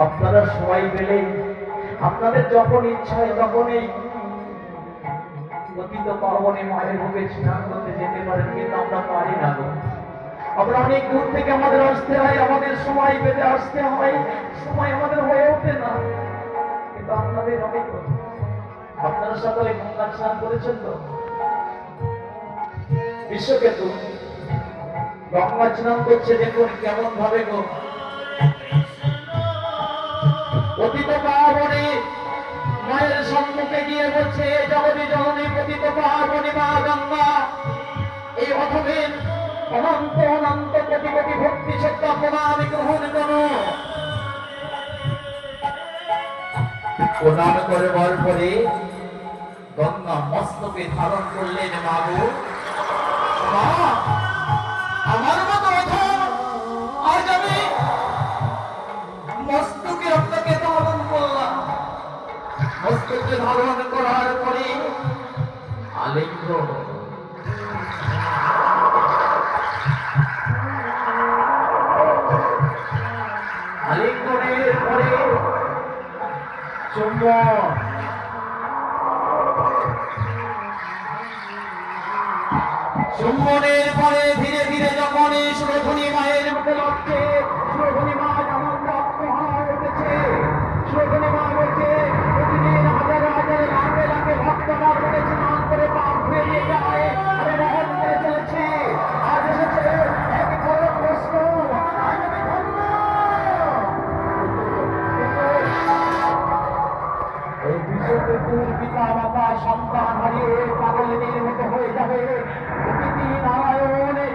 আপনারা সময় পেলে আপনাদের যখন ইচ্ছা হয় তখনই পতিত পাবনে মায়ের বুকে স্নান করতে যেতে পারেন, কিন্তু আমরা পারি না গো। আমরা অনেক দূর থেকে আমাদের আসতে হয়, আমাদের সময় পেতে আসতে হয়, সময় আমাদের হয়ে ওঠে না। কিন্তু আপনাদের অনেক, আপনারা সকলে গঙ্গা স্নান করেছেন তো? বিশ্বকেতু গঙ্গা স্নান করছে, দেখুন কেমন ভাবে গো। পতিত পাবনে মায়ের সম্মুখে গিয়ে বলছে, জগতি জননী পতিত পাবনী মা গঙ্গা, এই অথমের অনন্ত অনন্ত কোটি কোটি ভক্তি শ্রদ্ধা প্রণাম গ্রহণ করো। প্রণাম করবার পরে গঙ্গা মস্তকে ধারণ করলেন। মাগো, আমার মতো আজ আমি মস্তকে আপনাকে ধারণ করলাম। মস্তকে ধারণ করার পরে আলিঙ্গন, আলিঙ্গনের পরে চুম্বন, চুম্বনের পরে ধীরে ধীরে যখন এই সুরধনী মায়ের মুখে লাগছে, সুরধনী মা যেমন আত্মহারা উঠেছে। সুরধনী মা বলছে, প্রতিদিন হাজার হাজার লাখে লাখে ভক্ত আমার মনে স্নান করে পাপ ধুয়ে নিয়ে যায়, আমি বহন করে চলেছি। আজ এসেছে এক বড় প্রশ্ন, আজ আমি ধন্য। এই বিশ্বকেতুর পিতা মাতা সন্তান হারিয়ে পাগলের মতো হয়ে যাবে। নারায়ণে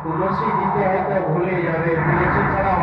তুলসী দিতে হয়তো ভুলে যাবে, তুলসী ছাড়া